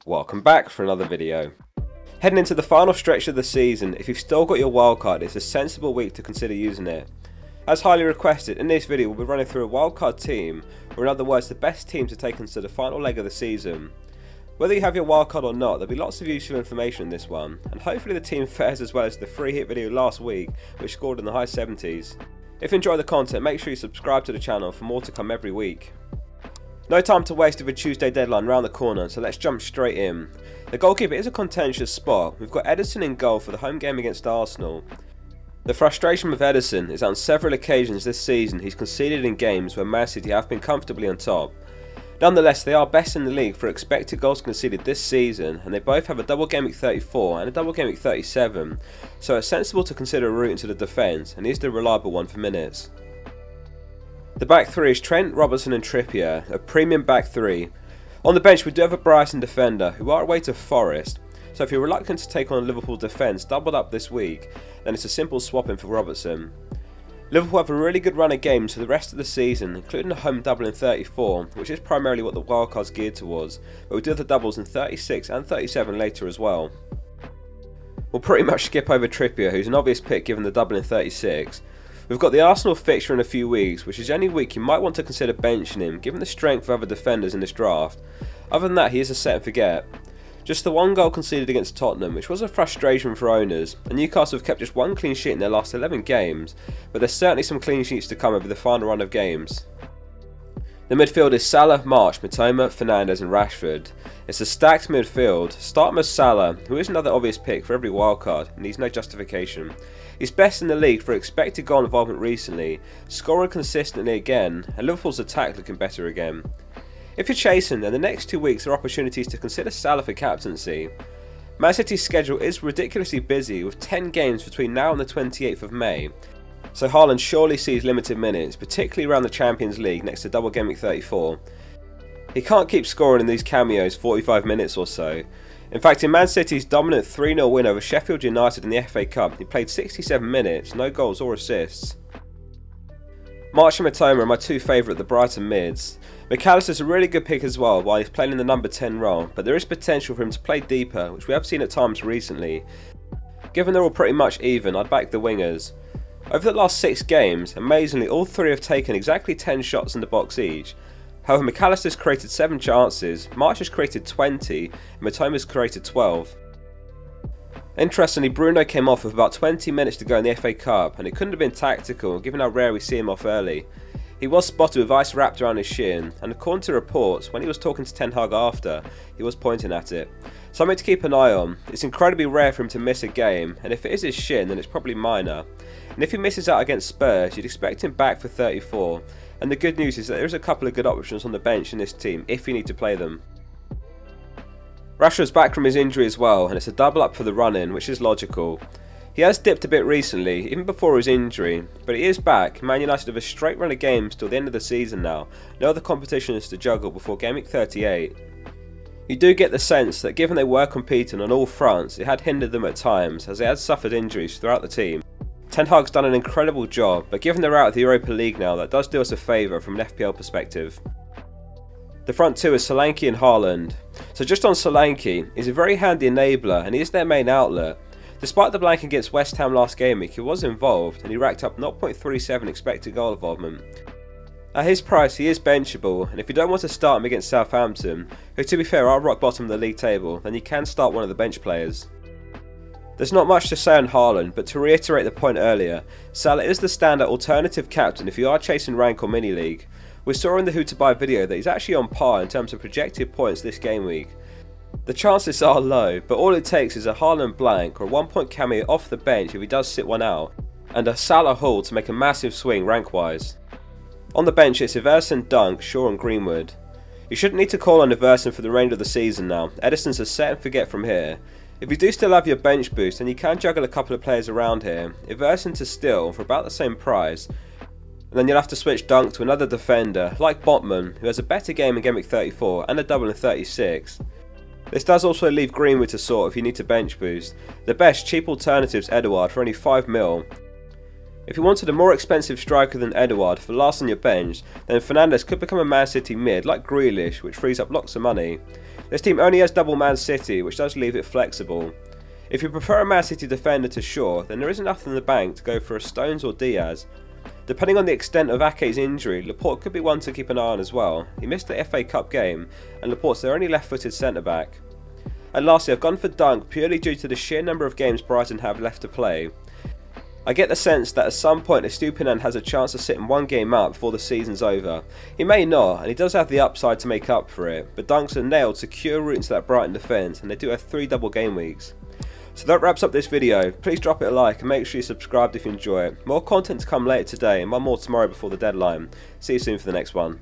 Welcome back for another video. Heading into the final stretch of the season, if you've still got your wildcard, it's a sensible week to consider using it. As highly requested, in this video we'll be running through a wildcard team, or in other words the best team to take into the final leg of the season. Whether you have your wildcard or not, there'll be lots of useful information in this one, and hopefully the team fares as well as the free hit video last week, which scored in the high 70s. If you enjoy the content, make sure you subscribe to the channel for more to come every week. No time to waste with a Tuesday deadline round the corner, so let's jump straight in. The goalkeeper is a contentious spot. We've got Ederson in goal for the home game against Arsenal. The frustration with Ederson is that on several occasions this season he's conceded in games where Man City have been comfortably on top. Nonetheless, they are best in the league for expected goals conceded this season, and they both have a double Gameweek 34 and a double Gameweek 37, so it's sensible to consider a route into the defence, and he's the reliable one for minutes. The back three is Trent, Robertson and Trippier, a premium back three. On the bench we do have a Brighton defender who are away to Forest, so if you're reluctant to take on a Liverpool defence doubled up this week, then it's a simple swap in for Robertson. Liverpool have a really good run of games for the rest of the season, including a home double in 34, which is primarily what the wildcard's geared towards, but we do have the doubles in 36 and 37 later as well. We'll pretty much skip over Trippier, who's an obvious pick given the double in 36. We've got the Arsenal fixture in a few weeks, which is the only week you might want to consider benching him given the strength of other defenders in this draft. Other than that, he is a set and forget. Just the one goal conceded against Tottenham, which was a frustration for owners, and Newcastle have kept just one clean sheet in their last 11 games, but there's certainly some clean sheets to come over the final run of games. The midfield is Salah, March, Mitoma, Fernandes and Rashford. It's a stacked midfield. Start with Salah, who is another obvious pick for every wildcard and needs no justification. He's best in the league for expected goal involvement recently, scoring consistently again, and Liverpool's attack looking better again. If you're chasing, then the next 2 weeks are opportunities to consider Salah for captaincy. Man City's schedule is ridiculously busy with 10 games between now and the 28th of May. So Haaland surely sees limited minutes, particularly around the Champions League next to double Gameweek 34. He can't keep scoring in these cameos 45 minutes or so. In fact, in Man City's dominant 3-0 win over Sheffield United in the FA Cup, he played 67 minutes, no goals or assists. March and Mitoma are my two favourite at the Brighton mids. McAllister's a really good pick as well while he's playing in the number 10 role, but there is potential for him to play deeper, which we have seen at times recently. Given they're all pretty much even, I'd back the wingers. Over the last 6 games, amazingly all 3 have taken exactly 10 shots in the box each. However, McAllister's created 7 chances, March has created 20, and Mitoma's created 12. Interestingly, Bruno came off with about 20 minutes to go in the FA Cup, and it couldn't have been tactical given how rare we see him off early. He was spotted with ice wrapped around his shin, and according to reports, when he was talking to Ten Hag after, he was pointing at it. Something to keep an eye on. It's incredibly rare for him to miss a game, and if it is his shin, then it's probably minor. And if he misses out against Spurs, you'd expect him back for 34, and the good news is that there is a couple of good options on the bench in this team if you need to play them. Rashford's back from his injury as well, and it's a double up for the run-in, which is logical. He has dipped a bit recently, even before his injury, but he is back. Man United have a straight run of games till the end of the season now, no other competition is to juggle before Gameweek 38. You do get the sense that given they were competing on all fronts, it had hindered them at times, as they had suffered injuries throughout the team. Ten Hag's done an incredible job, but given they're out of the Europa League now, that does do us a favour from an FPL perspective. The front two is Solanke and Haaland. So just on Solanke, he's a very handy enabler and he is their main outlet. Despite the blank against West Ham last game week, he was involved and he racked up 0.37 expected goal involvement. At his price he is benchable, and if you don't want to start him against Southampton, who to be fair are rock bottom of the league table, then you can start one of the bench players. There's not much to say on Haaland, but to reiterate the point earlier, Salah is the standout alternative captain if you are chasing rank or mini league. We saw in the Who to Buy video that he's actually on par in terms of projected points this game week. The chances are low, but all it takes is a Haaland blank or a 1 point cameo off the bench if he does sit one out, and a Salah haul to make a massive swing rank wise. On the bench it's Ederson, Dunk, Shaw and Greenwood. You shouldn't need to call on Ederson for the remainder of the season now. Ederson's a set and forget from here. If you do still have your bench boost, then you can juggle a couple of players around here. Ederson to Still for about the same price, and then you'll have to switch Dunk to another defender like Botman, who has a better game in Gameweek 34 and a double in 36. This does also leave Greenwood to sort if you need to bench boost. The best cheap alternative is Edouard for only 5 mil. If you wanted a more expensive striker than Edouard for last on your bench, then Fernandes could become a Man City mid like Grealish, which frees up lots of money. This team only has double Man City, which does leave it flexible. If you prefer a Man City defender to Shaw, then there isn't enough in the bank to go for a Stones or Diaz. Depending on the extent of Ake's injury, Laporte could be one to keep an eye on as well. He missed the FA Cup game, and Laporte's their only left-footed centre-back. And lastly, I've gone for Dunk purely due to the sheer number of games Brighton have left to play. I get the sense that at some point Estupiñán has a chance of sitting one game out before the season's over. He may not, and he does have the upside to make up for it, but Dunk's a nailed secure route into that Brighton defence, and they do have 3 double game weeks. So that wraps up this video. Please drop it a like and make sure you subscribed if you enjoy it. More content to come later today and one more tomorrow before the deadline. See you soon for the next one.